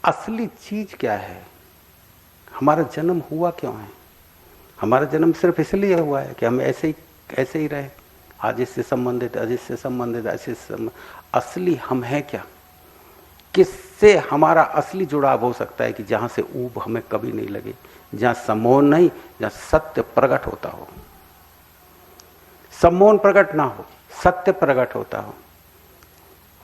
असली चीज क्या है, हमारा जन्म हुआ क्यों है। हमारा जन्म सिर्फ इसलिए हुआ है कि हम ऐसे ही रहे, आज इससे संबंधित, आज इससे संबंधित, ऐसे असली हम है क्या, किससे हमारा असली जुड़ाव हो सकता है कि जहां से ऊब हमें कभी नहीं लगे, जहां सम्मोहन नहीं, जहां सत्य प्रकट होता हो। सम्मोहन प्रकट ना हो, सत्य प्रकट होता हो,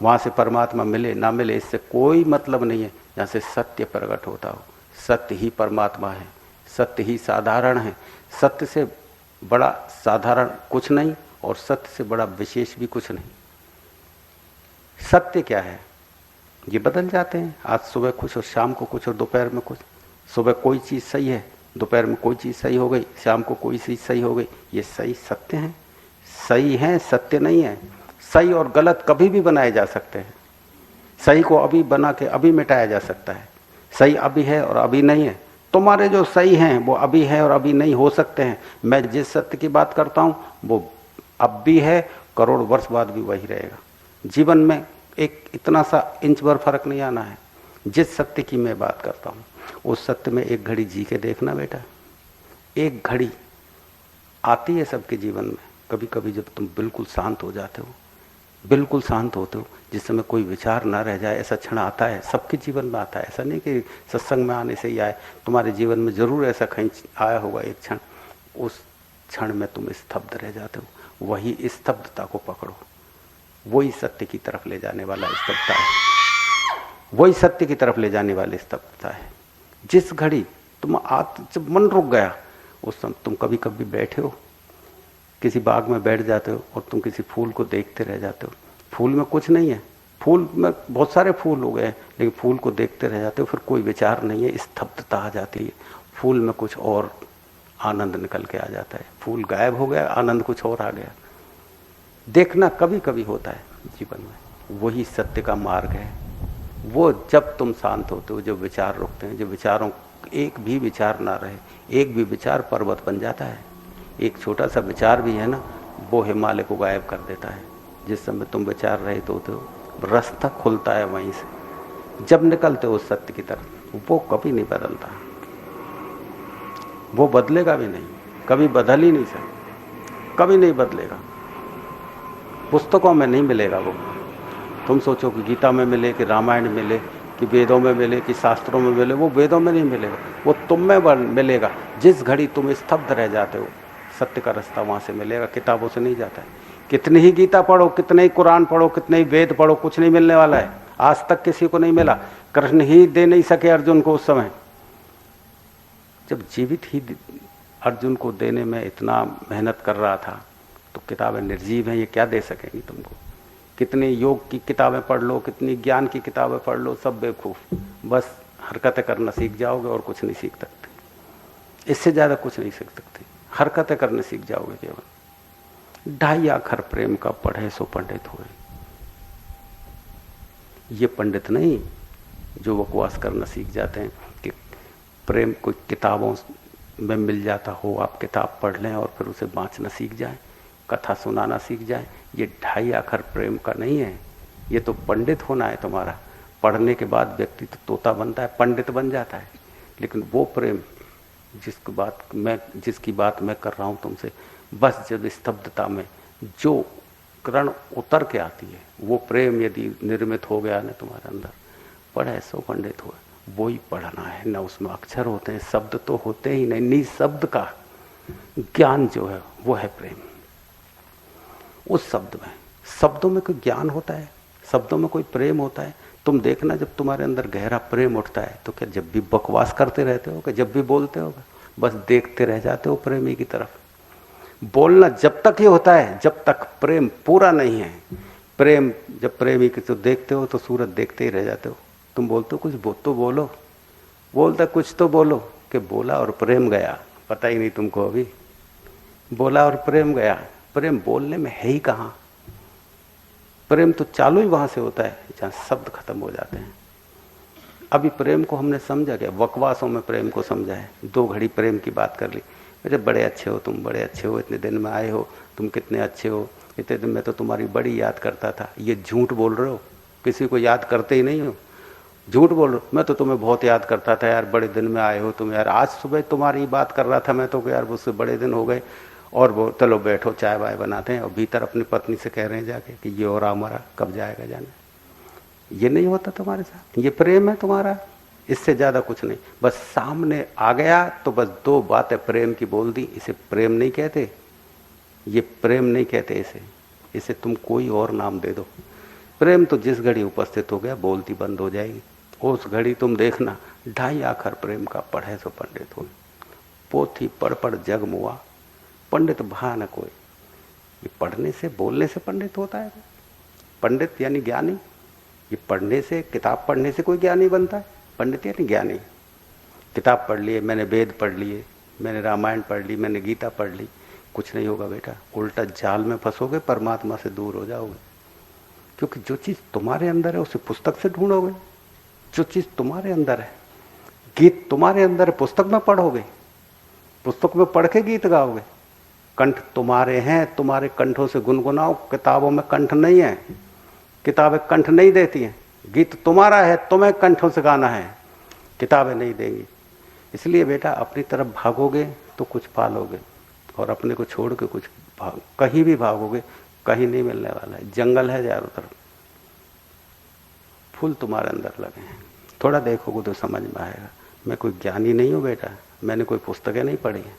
वहां से परमात्मा मिले ना मिले इससे कोई मतलब नहीं है। जहां से सत्य प्रकट होता हो, सत्य ही परमात्मा है, सत्य ही साधारण है, सत्य से बड़ा साधारण कुछ नहीं और सत्य से बड़ा विशेष भी कुछ नहीं। सत्य क्या है, ये बदल जाते हैं, आज सुबह कुछ और शाम को कुछ और दोपहर में कुछ। सुबह कोई चीज सही है, दोपहर में कोई चीज सही हो गई, शाम को कोई चीज सही हो गई। ये सही सत्य है? सही है, सत्य नहीं है। सही और गलत कभी भी बनाए जा सकते हैं। सही को अभी बना के अभी मिटाया जा सकता है। सही अभी है और अभी नहीं है। तुम्हारे जो सही हैं वो अभी है और अभी नहीं हो सकते हैं। मैं जिस सत्य की बात करता हूं वो अब भी है, करोड़ वर्ष बाद भी वही रहेगा। जीवन में एक इतना सा इंच भर फर्क नहीं आना है। जिस सत्य की मैं बात करता हूं उस सत्य में एक घड़ी जी के देखना बेटा। एक घड़ी आती है सबके जीवन में, कभी कभी जब तुम बिल्कुल शांत हो जाते हो, बिल्कुल शांत होते हो, जिस समय कोई विचार ना रह जाए, ऐसा क्षण आता है। सबके जीवन में आता है, ऐसा नहीं कि सत्संग में आने से ही आए। तुम्हारे जीवन में जरूर ऐसा कहीं आया होगा एक क्षण। उस क्षण में तुम स्तब्ध रह जाते हो। वही स्तब्धता को पकड़ो, वही सत्य की तरफ ले जाने वाला स्तब्धता है, वही सत्य की तरफ ले जाने वाली स्तब्धता है। जिस घड़ी जब मन रुक गया, उस समय तुम कभी कभी बैठे हो किसी बाग में, बैठ जाते हो और तुम किसी फूल को देखते रह जाते हो। फूल में कुछ नहीं है, फूल में बहुत सारे फूल हो गए, लेकिन फूल को देखते रह जाते हो, फिर कोई विचार नहीं है, स्तब्धता आ जाती है। फूल में कुछ और आनंद निकल के आ जाता है। फूल गायब हो गया, आनंद कुछ और आ गया। देखना कभी कभी होता है जीवन में, वही सत्य का मार्ग है। वो जब तुम शांत होते हो, जब विचार रुकते हैं, जब विचारों एक भी विचार ना रहे, एक भी विचार पर्वत बन जाता है। एक छोटा सा विचार भी है ना, वो हिमालय को गायब कर देता है। जिस समय तुम विचार रहित होते हो, रास्ता खुलता है वहीं से। जब निकलते हो उस सत्य की तरफ, वो कभी नहीं बदलता, वो बदलेगा भी नहीं, कभी बदल ही नहीं सकता, कभी नहीं बदलेगा। पुस्तकों में नहीं मिलेगा वो। तुम सोचो कि गीता में मिले, कि रामायण मिले, कि वेदों में मिले, कि शास्त्रों में मिले, वो वेदों में नहीं मिलेगा, वो तुम में मिलेगा। जिस घड़ी तुम स्तब्ध रह जाते हो, सत्य का रास्ता वहां से मिलेगा, किताबों से नहीं जाता है। कितनी ही गीता पढ़ो, कितने ही कुरान पढ़ो, कितने ही वेद पढ़ो, कुछ नहीं मिलने वाला है। आज तक किसी को नहीं मिला। कृष्ण ही दे नहीं सके अर्जुन को उस समय, जब जीवित ही अर्जुन को देने में इतना मेहनत कर रहा था। तो किताबें निर्जीव हैं, ये क्या दे सकेंगी तुमको। कितनी योग की किताबें पढ़ लो, कितनी ज्ञान की किताबें पढ़ लो, सब बेवकूफ। बस हरकतें करना सीख जाओगे और कुछ नहीं सीख सकते। इससे ज्यादा कुछ नहीं सीख सकते। हरकतें करने सीख जाओगे केवल। 2.5 अक्षर प्रेम का पढ़े सो पंडित हुए। ये पंडित नहीं जो बकवास करना सीख जाते हैं कि प्रेम कोई किताबों में मिल जाता हो, आप किताब पढ़ लें और फिर उसे बाँचना सीख जाएं, कथा सुनाना सीख जाएं। ये 2.5 अक्षर प्रेम का नहीं है। ये तो पंडित होना है तुम्हारा। पढ़ने के बाद व्यक्ति तो तोता बनता है, पंडित बन जाता है। लेकिन वो प्रेम जिसकी बात मैं कर रहा हूं तुमसे, बस जब स्तब्धता में जो करण उतर के आती है, वो प्रेम यदि निर्मित हो गया ना तुम्हारे अंदर, पढ़े सो पंडित हो, वो ही पढ़ना है ना। उसमें अक्षर होते हैं, शब्द तो होते ही नहीं। निशब्द का ज्ञान जो है वो है प्रेम। उस शब्द में, शब्दों में कोई ज्ञान होता है, शब्दों में कोई प्रेम होता है। तुम देखना, जब तुम्हारे अंदर गहरा प्रेम उठता है तो क्या जब भी बकवास करते रहते हो, क्या जब भी बोलते हो, बस देखते रह जाते हो प्रेमी की तरफ। बोलना जब तक ही होता है जब तक प्रेम पूरा नहीं है। प्रेम जब प्रेमी की तो देखते हो तो सूरत देखते ही रह जाते हो। तुम बोलते हो कुछ तो बोलो, बोलता कुछ तो बोलो, कि बोला और प्रेम गया, पता ही नहीं तुमको। अभी बोला और प्रेम गया। प्रेम बोलने में है ही कहाँ। प्रेम तो चालू ही वहां से होता है जहां शब्द खत्म हो जाते हैं। अभी प्रेम को हमने समझा क्या, बकवासों में प्रेम को समझा है। 2 घड़ी प्रेम की बात कर ली, अरे बड़े अच्छे हो तुम, बड़े अच्छे हो, इतने दिन में आए हो, तुम कितने अच्छे हो, इतने दिन में तो तुम्हारी बड़ी याद करता था। ये झूठ बोल रहे हो, किसी को याद करते ही नहीं हो। झूठ बोल रहे हो, मैं तो तुम्हें बहुत याद करता था यार, बड़े दिन में आए हो तुम यार, आज सुबह तुम्हारी बात कर रहा था मैं तो यार, उससे बड़े दिन हो गए। और वो चलो बैठो चाय वाय बनाते हैं, और भीतर अपनी पत्नी से कह रहे हैं जाके कि ये हो रहा हमारा, कब जाएगा जाने। ये नहीं होता तुम्हारे साथ, ये प्रेम है तुम्हारा, इससे ज्यादा कुछ नहीं। बस सामने आ गया तो बस दो बातें प्रेम की बोल दी, इसे प्रेम नहीं कहते, ये प्रेम नहीं कहते इसे, इसे तुम कोई और नाम दे दो। प्रेम तो जिस घड़ी उपस्थित हो गया बोलती बंद हो जाएगी, उस घड़ी तुम देखना 2.5 आखर प्रेम का पढ़े सो पंडित हो, पोथी पढ़ पढ़ जग मुआ, पंडित भा न कोई। ये पढ़ने से बोलने से पंडित होता है? पंडित यानी ज्ञानी, ये पढ़ने से, किताब पढ़ने से कोई ज्ञानी बनता है? पंडित यानी ज्ञानी। किताब पढ़ लिए, मैंने वेद पढ़ लिए, मैंने रामायण पढ़ ली, मैंने गीता पढ़ ली, कुछ नहीं होगा बेटा, उल्टा जाल में फंसोगे, परमात्मा से दूर हो जाओगे। क्योंकि जो चीज तुम्हारे अंदर है उसे पुस्तक से ढूंढोगे, जो चीज तुम्हारे अंदर है, गीत तुम्हारे अंदर है, पुस्तक में पढ़ोगे, पुस्तक में पढ़ के गीत गाओगे। कंठ तुम्हारे हैं, तुम्हारे कंठों से गुनगुनाओ, किताबों में कंठ नहीं है, किताबें कंठ नहीं देती हैं। गीत तुम्हारा है, तुम्हें कंठों से गाना है, किताबें नहीं देंगी। इसलिए बेटा अपनी तरफ भागोगे तो कुछ पालोगे, और अपने को छोड़ के कुछ कहीं भी भागोगे कहीं नहीं मिलने वाला है। जंगल है चारों तरफ, फूल तुम्हारे अंदर लगे हैं, थोड़ा देखोगे तो समझ में आएगा। मैं कोई ज्ञानी नहीं हूँ बेटा, मैंने कोई पुस्तकें नहीं पढ़ी हैं,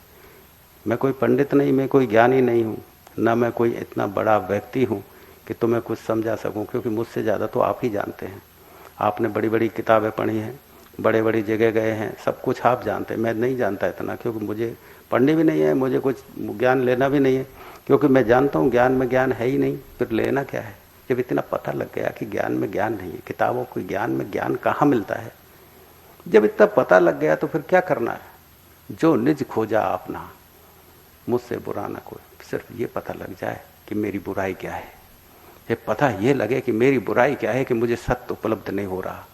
मैं कोई पंडित नहीं, मैं कोई ज्ञानी नहीं हूँ, ना मैं कोई इतना बड़ा व्यक्ति हूँ कि तुम्हें कुछ समझा सकूं, क्योंकि मुझसे ज़्यादा तो आप ही जानते हैं। आपने बड़ी बड़ी किताबें पढ़ी हैं, बड़े बड़ी जगह गए हैं, सब कुछ आप जानते हैं, मैं नहीं जानता इतना, क्योंकि मुझे पढ़नी भी नहीं है, मुझे कुछ ज्ञान लेना भी नहीं है, क्योंकि मैं जानता हूँ ज्ञान में ज्ञान है ही नहीं, फिर लेना क्या है। जब इतना पता लग गया कि ज्ञान में ज्ञान नहीं है, किताबों के ज्ञान में ज्ञान कहाँ मिलता है, जब इतना पता लग गया तो फिर क्या करना है। जो निज खोजा अपना, मुझसे बुरा ना कोई, सिर्फ ये पता लग जाए कि मेरी बुराई क्या है, ये पता ये लगे कि मेरी बुराई क्या है, कि मुझे सत्य उपलब्ध नहीं हो रहा,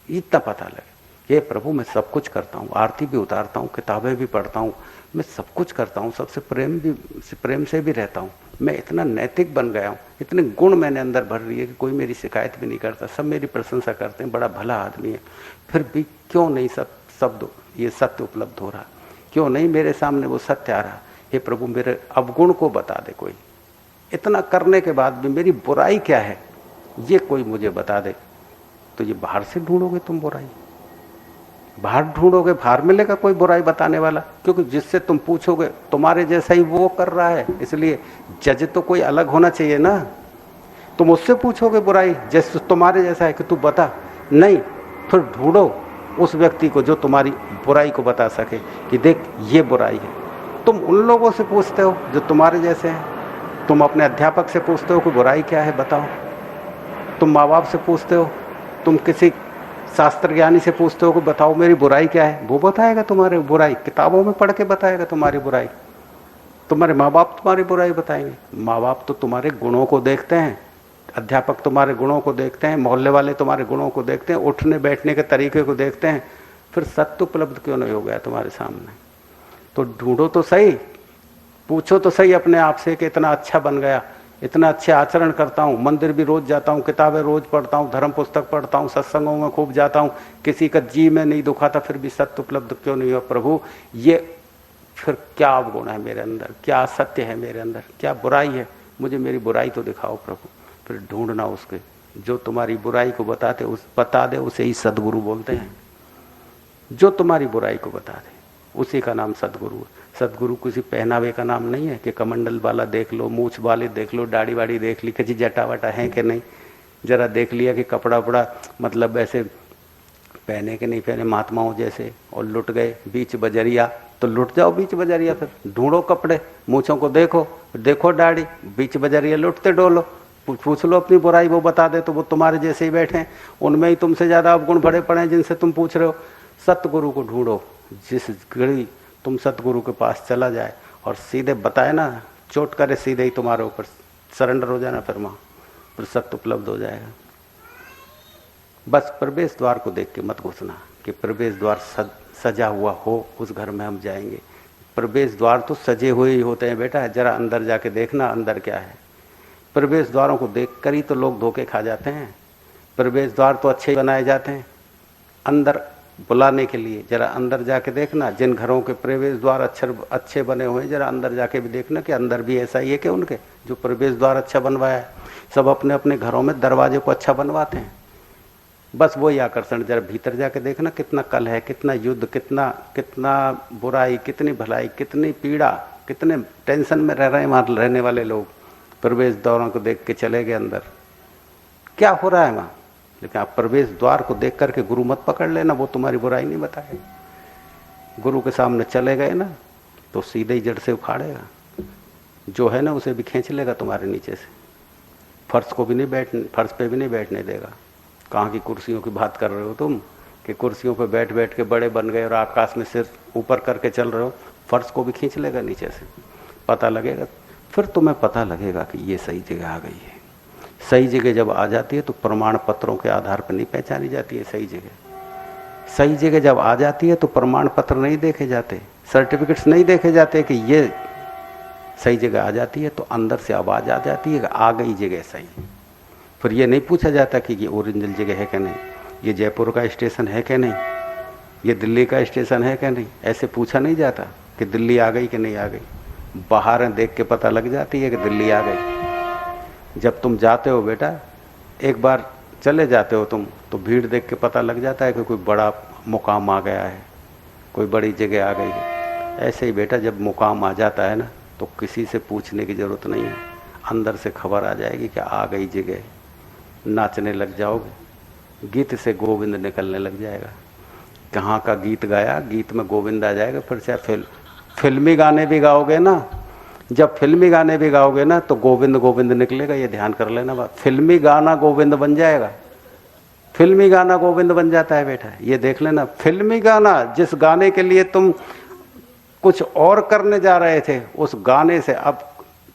इतना पता लगे। ये प्रभु मैं सब कुछ करता हूँ, आरती भी उतारता हूँ, किताबें भी पढ़ता हूँ, मैं सब कुछ करता हूँ, सबसे प्रेम से भी रहता हूँ, मैं इतना नैतिक बन गया हूँ, इतने गुण मैंने अंदर भर रही है कि कोई मेरी शिकायत भी नहीं करता, सब मेरी प्रशंसा करते हैं, बड़ा भला आदमी है। फिर भी क्यों नहीं शब्द ये सत्य उपलब्ध हो रहा, क्यों नहीं मेरे सामने वो सत्य आ रहा। हे प्रभु मेरे अवगुण को बता दे कोई, इतना करने के बाद भी मेरी बुराई क्या है ये कोई मुझे बता दे। तो ये बाहर से ढूंढोगे तुम बुराई, बाहर ढूंढोगे, बाहर मिलेगा कोई बुराई बताने वाला, क्योंकि जिससे तुम पूछोगे तुम्हारे जैसा ही वो कर रहा है, इसलिए जज तो कोई अलग होना चाहिए ना। तुम उससे पूछोगे बुराई जैसे तुम्हारे जैसा है कि तू बता, नहीं, फिर ढूंढो उस व्यक्ति को जो तुम्हारी बुराई को बता सके कि देख ये बुराई है। तुम उन लोगों से पूछते हो जो तुम्हारे जैसे हैं, तुम अपने अध्यापक से पूछते हो कि बुराई क्या है बताओ, तुम माँ बाप से पूछते हो, तुम किसी शास्त्र ज्ञानी से पूछते हो कि बताओ मेरी बुराई क्या है, वो बताएगा तुम्हारी बुराई, किताबों में पढ़ के बताएगा तुम्हारी बुराई। तुम्हारे माँ बाप तुम्हारी बुराई बताएंगे, माँ बाप तो तुम्हारे गुणों को देखते हैं, अध्यापक तुम्हारे गुणों को देखते हैं, मोहल्ले वाले तुम्हारे गुणों को देखते हैं, उठने बैठने के तरीके को देखते हैं, फिर सत्य उपलब्ध क्यों नहीं हो गया तुम्हारे सामने। तो ढूंढो तो सही, पूछो तो सही अपने आप से कि इतना अच्छा बन गया, इतना अच्छे आचरण करता हूँ, मंदिर भी रोज जाता हूँ, किताबें रोज पढ़ता हूँ, धर्म पुस्तक पढ़ता हूँ, सत्संगों में खूब जाता हूँ, किसी का जी में नहीं दुखाता, फिर भी सत्य उपलब्ध क्यों नहीं हुआ प्रभु। ये फिर क्या अवगुण है मेरे अंदर, क्या सत्य है मेरे अंदर, क्या बुराई है, मुझे मेरी बुराई तो दिखाओ प्रभु। फिर ढूंढना उसके जो तुम्हारी बुराई को बता दे उसे ही सदगुरु बोलते हैं। जो तुम्हारी बुराई को बता दे उसी का नाम सदगुरु है। सदगुरु किसी पहनावे का नाम नहीं है कि कमंडल वाला देख लो, मूछ वाले देख लो, दाढ़ी वाड़ी देख ली, किसी जटा वटा है कि नहीं, जरा देख लिया कि कपड़ा वपड़ा मतलब ऐसे पहने के नहीं पहने महात्माओं जैसे, और लुट गए बीच बजरिया, तो लुट जाओ बीच बजरिया। फिर ढूंढो कपड़े, मूछों को देखो, देखो दाढ़ी, बीच बजरिया लुटते डोलो, पूछ लो अपनी बुराई, वो बता दे तो वो तुम्हारे जैसे ही बैठे हैं, उनमें ही तुमसे ज्यादा अवगुण भरे पड़े हैं जिनसे तुम पूछ रहे हो। सतगुरु को ढूंढो, जिस घड़ी तुम सतगुरु के पास चला जाए और सीधे बताए ना, चोट करे सीधे ही तुम्हारे ऊपर सरेंडर हो जाना, फिर वहां फिर सत्य उपलब्ध हो जाएगा। बस प्रवेश द्वार को देख के मत घुसना कि प्रवेश द्वार सजा हुआ हो उस घर में हम जाएंगे। प्रवेश द्वार तो सजे हुए ही होते हैं बेटा, जरा अंदर जाके देखना अंदर क्या है। प्रवेश द्वारों को देख कर ही तो लोग धोखे खा जाते हैं। प्रवेश द्वार तो अच्छे बनाए जाते हैं अंदर बुलाने के लिए। जरा अंदर जाके देखना, जिन घरों के प्रवेश द्वार अच्छे बने हुए हैं, जरा अंदर जाके भी देखना कि अंदर भी ऐसा ही है कि उनके जो प्रवेश द्वार अच्छा बनवाया है। सब अपने अपने घरों में दरवाजे को अच्छा बनवाते हैं, बस वही आकर्षण। जरा भीतर जाके देखना कितना कल है, कितना युद्ध, कितना बुराई, कितनी भलाई, कितनी पीड़ा, कितने टेंशन में रह रहे हैं वहां रहने वाले लोग। प्रवेश द्वारों को देख के चले गए अंदर, क्या हो रहा है वहां। लेकिन आप प्रवेश द्वार को देख करके गुरु मत पकड़ लेना, वो तुम्हारी बुराई नहीं बताए। गुरु के सामने चले गए ना तो सीधे ही जड़ से उखाड़ेगा, जो है ना उसे भी खींच लेगा तुम्हारे नीचे से। फर्श पे भी नहीं बैठने देगा। कहाँ की कुर्सियों की बात कर रहे हो तुम कि कुर्सियों पे बैठ बैठ के बड़े बन गए और आकाश में सिर ऊपर करके चल रहे हो। फर्श को भी खींच लेगा नीचे से, पता लगेगा। फिर तुम्हें पता लगेगा कि ये सही जगह आ गई है। सही जगह जब आ जाती है तो प्रमाण पत्रों के आधार पर नहीं पहचानी जाती है सही जगह। सही जगह जब आ जाती है तो प्रमाण पत्र नहीं देखे जाते, सर्टिफिकेट्स नहीं देखे जाते कि ये सही जगह आ जाती है तो अंदर से आवाज आ जाती है कि आ गई जगह सही। फिर ये नहीं पूछा जाता कि ये ओरिजिनल जगह है कि नहीं, ये जयपुर का स्टेशन है कि नहीं, ये दिल्ली का स्टेशन है कि नहीं। ऐसे पूछा नहीं जाता कि दिल्ली आ गई कि नहीं आ गई। बाहर देख के पता लग जाती है कि दिल्ली आ गई। जब तुम जाते हो बेटा, एक बार चले जाते हो तुम, तो भीड़ देख के पता लग जाता है कि कोई बड़ा मुकाम आ गया है, कोई बड़ी जगह आ गई है। ऐसे ही बेटा जब मुकाम आ जाता है ना तो किसी से पूछने की ज़रूरत नहीं है, अंदर से खबर आ जाएगी कि आ गई जगह। नाचने लग जाओगे, गीत से गोविंद निकलने लग जाएगा। कहाँ का गीत गाया, गीत में गोविंद आ जाएगा। फिर चाहे फिल्मी गाने भी गाओगे ना, जब फिल्मी गाने भी गाओगे ना तो गोविंद गोविंद निकलेगा, ये ध्यान कर लेना बात। फिल्मी गाना गोविंद बन जाएगा, फिल्मी गाना गोविंद बन जाता है बेटा, ये देख लेना। फिल्मी गाना, जिस गाने के लिए तुम कुछ और करने जा रहे थे, उस गाने से अब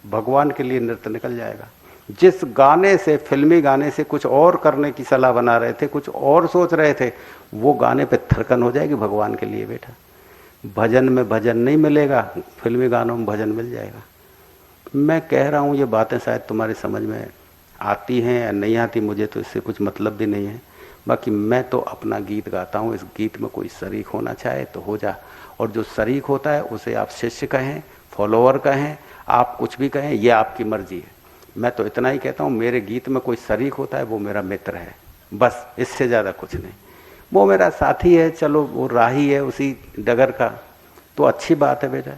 भगवान के लिए नृत्य निकल जाएगा। जिस गाने से, फिल्मी गाने से कुछ और करने की सलाह बना रहे थे, कुछ और सोच रहे थे, वो गाने पे थरकन हो जाएगी भगवान के लिए बेटा। भजन में भजन नहीं मिलेगा, फिल्मी गानों में भजन मिल जाएगा। मैं कह रहा हूँ ये बातें शायद तुम्हारी समझ में आती हैं या नहीं आती, मुझे तो इससे कुछ मतलब भी नहीं है। बाकी मैं तो अपना गीत गाता हूँ, इस गीत में कोई शरीक होना चाहे तो हो जा। और जो शरीक होता है उसे आप शिष्य कहें, फॉलोअर कहें, आप कुछ भी कहें, ये आपकी मर्जी है। मैं तो इतना ही कहता हूँ, मेरे गीत में कोई शरीक होता है वो मेरा मित्र है, बस, इससे ज़्यादा कुछ नहीं। वो मेरा साथी है, चलो वो राही है उसी डगर का, तो अच्छी बात है बेटा।